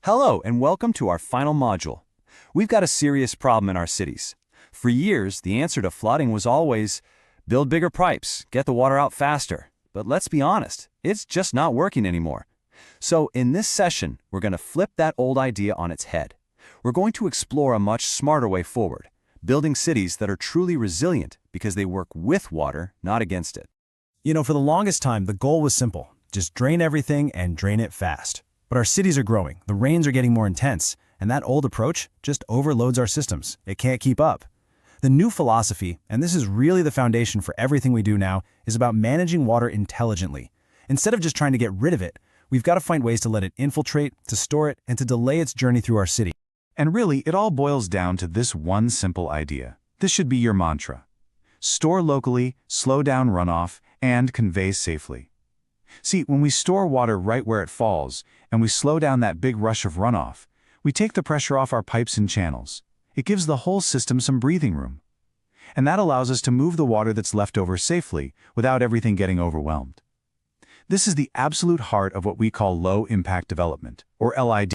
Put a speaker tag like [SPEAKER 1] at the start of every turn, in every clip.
[SPEAKER 1] Hello and welcome to our final module. We've got a serious problem in our cities. For years, the answer to flooding was always, build bigger pipes, get the water out faster. But let's be honest, it's just not working anymore. So in this session, we're going to flip that old idea on its head. We're going to explore a much smarter way forward, building cities that are truly resilient because they work with water, not against it.
[SPEAKER 2] For the longest time, the goal was simple. Just drain everything and drain it fast. But our cities are growing, the rains are getting more intense, and that old approach just overloads our systems. It can't keep up. The new philosophy, and this is really the foundation for everything we do now, is about managing water intelligently. Instead of just trying to get rid of it, we've got to find ways to let it infiltrate, to store it, and to delay its journey through our city.
[SPEAKER 3] And really, it all boils down to this one simple idea. This should be your mantra. Store locally, slow down runoff, and convey safely. See, when we store water right where it falls, and we slow down that big rush of runoff, we take the pressure off our pipes and channels. It gives the whole system some breathing room. And that allows us to move the water that's left over safely without everything getting overwhelmed. This is the absolute heart of what we call low-impact development, or LID.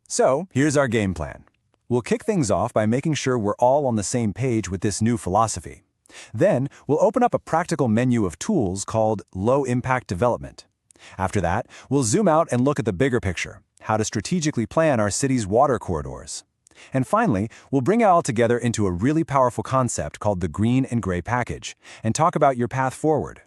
[SPEAKER 1] So here's our game plan. We'll kick things off by making sure we're all on the same page with this new philosophy. Then, we'll open up a practical menu of tools called low-impact development. After that, we'll zoom out and look at the bigger picture, how to strategically plan our city's water corridors. And finally, we'll bring it all together into a really powerful concept called the green and gray package, and talk about your path forward.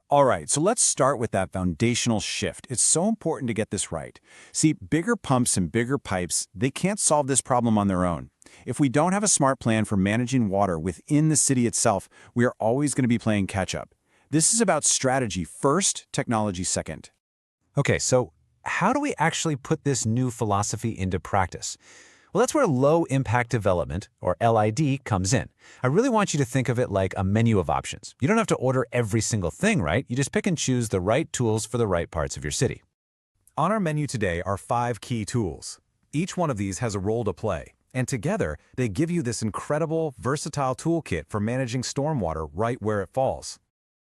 [SPEAKER 4] All right, so let's start with that foundational shift. It's so important to get this right. See, bigger pumps and bigger pipes, they can't solve this problem on their own. If we don't have a smart plan for managing water within the city itself, we are always going to be playing catch-up. This is about strategy first, technology second.
[SPEAKER 5] Okay, so how do we actually put this new philosophy into practice? Well, that's where low-impact development, or LID, comes in. I really want you to think of it like a menu of options. You don't have to order every single thing, right? You just pick and choose the right tools for the right parts of your city.
[SPEAKER 6] On our menu today are 5 key tools. Each one of these has a role to play, and together they give you this incredible, versatile toolkit for managing stormwater right where it falls.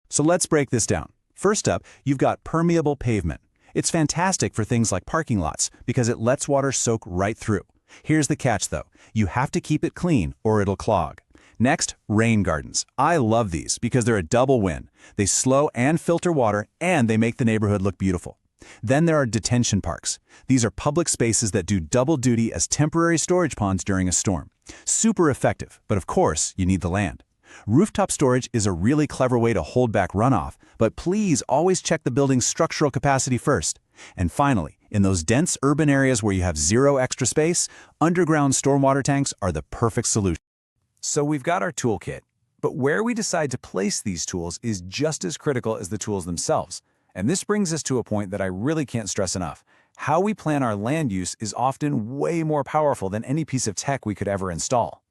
[SPEAKER 3] So let's break this down. First up, you've got permeable pavement. It's fantastic for things like parking lots because it lets water soak right through. Here's the catch though, you have to keep it clean or it'll clog. Next, rain gardens. I love these because they're a double win. They slow and filter water and they make the neighborhood look beautiful. Then there are detention parks. These are public spaces that do double duty as temporary storage ponds during a storm. Super effective, but of course, you need the land. Rooftop storage is a really clever way to hold back runoff, but please always check the building's structural capacity first. And finally, in those dense urban areas where you have zero extra space, underground stormwater tanks are the perfect solution.
[SPEAKER 1] So we've got our toolkit, but where we decide to place these tools is just as critical as the tools themselves. And this brings us to a point that I really can't stress enough. How we plan our land use is often way more powerful than any piece of tech we could ever install.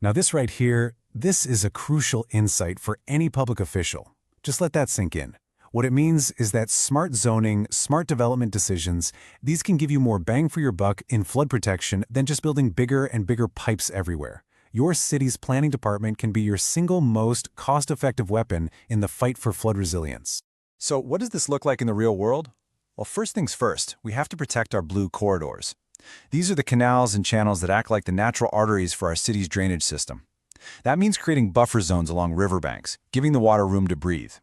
[SPEAKER 2] Now this right here, this is a crucial insight for any public official. Just let that sink in. What it means is that smart zoning, smart development decisions, these can give you more bang for your buck in flood protection than just building bigger and bigger pipes everywhere. Your city's planning department can be your single most cost-effective weapon in the fight for flood resilience.
[SPEAKER 1] So what does this look like in the real world? Well, first things first, we have to protect our blue corridors. These are the canals and channels that act like the natural arteries for our city's drainage system. That means creating buffer zones along riverbanks, giving the water room to breathe.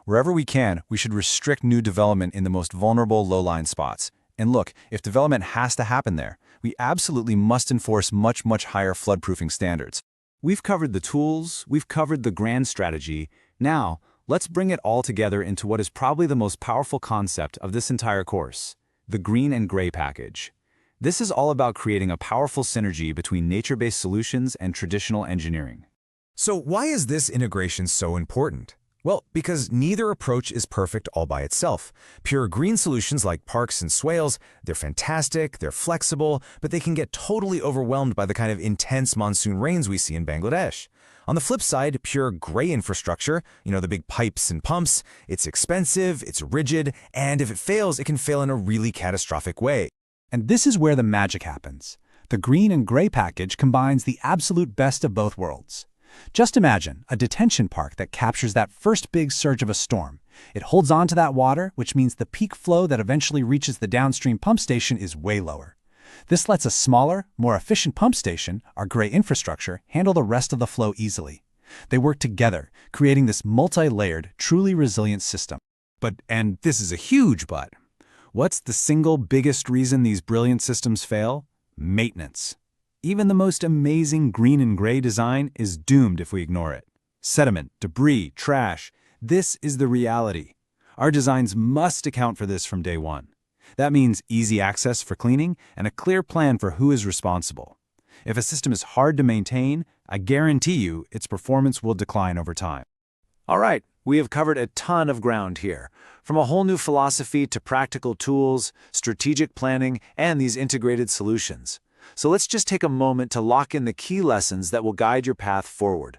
[SPEAKER 1] Wherever we can, we should restrict new development in the most vulnerable low-lying spots. And look, if development has to happen there, we absolutely must enforce much higher floodproofing standards. We've covered the tools, we've covered the grand strategy. Now, let's bring it all together into what is probably the most powerful concept of this entire course, the green and gray package. This is all about creating a powerful synergy between nature-based solutions and traditional engineering.
[SPEAKER 6] So why is this integration so important? Well, because neither approach is perfect all by itself. Pure green solutions like parks and swales, they're fantastic, they're flexible, but they can get totally overwhelmed by the kind of intense monsoon rains we see in Bangladesh. On the flip side, pure gray infrastructure, the big pipes and pumps, it's expensive, it's rigid, and if it fails, it can fail in a really catastrophic way.
[SPEAKER 2] And this is where the magic happens. The green and gray package combines the absolute best of both worlds. Just imagine a detention park that captures that first big surge of a storm. It holds on to that water, which means the peak flow that eventually reaches the downstream pump station is way lower.
[SPEAKER 3] This lets a smaller, more efficient pump station, our gray infrastructure, handle the rest of the flow easily. They work together, creating this multi-layered, truly resilient system. And this is a huge but. What's the single biggest reason these brilliant systems fail? Maintenance. Even the most amazing green and gray design is doomed if we ignore it. Sediment, debris, trash. This is the reality. Our designs must account for this from day one. That means easy access for cleaning and a clear plan for who is responsible. If a system is hard to maintain, I guarantee you its performance will decline over time.
[SPEAKER 5] All right, we have covered a ton of ground here, from a whole new philosophy to practical tools, strategic planning, and these integrated solutions. So let's just take a moment to lock in the key lessons that will guide your path forward.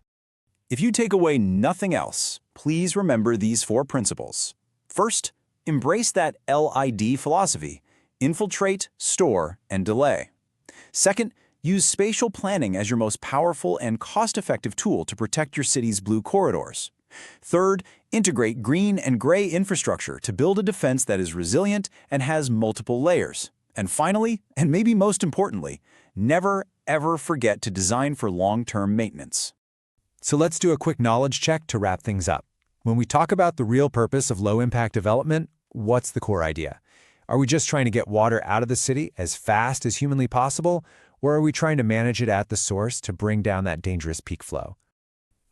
[SPEAKER 4] If you take away nothing else, please remember these 4 principles. First, embrace that LID philosophy: infiltrate, store, and delay. Second, use spatial planning as your most powerful and cost-effective tool to protect your city's blue corridors. Third, integrate green and gray infrastructure to build a defense that is resilient and has multiple layers. And finally, and maybe most importantly, never ever forget to design for long-term maintenance.
[SPEAKER 6] So let's do a quick knowledge check to wrap things up. When we talk about the real purpose of low-impact development, what's the core idea? Are we just trying to get water out of the city as fast as humanly possible, or are we trying to manage it at the source to bring down that dangerous peak flow?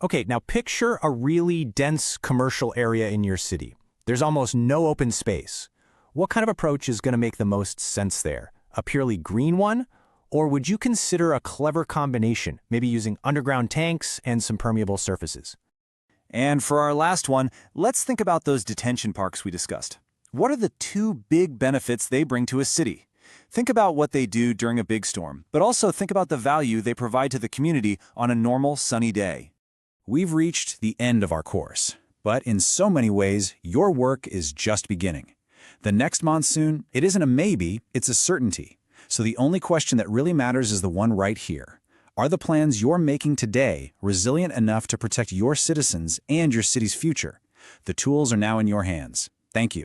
[SPEAKER 2] Okay, now picture a really dense commercial area in your city. There's almost no open space. What kind of approach is going to make the most sense there? A purely green one? Or would you consider a clever combination, maybe using underground tanks and some permeable surfaces?
[SPEAKER 4] And for our last one, let's think about those detention parks we discussed. What are the 2 big benefits they bring to a city? Think about what they do during a big storm, but also think about the value they provide to the community on a normal sunny day. We've reached the end of our course, but in so many ways, your work is just beginning. The next monsoon, it isn't a maybe, it's a certainty. So the only question that really matters is the one right here. Are the plans you're making today resilient enough to protect your citizens and your city's future? The tools are now in your hands. Thank you.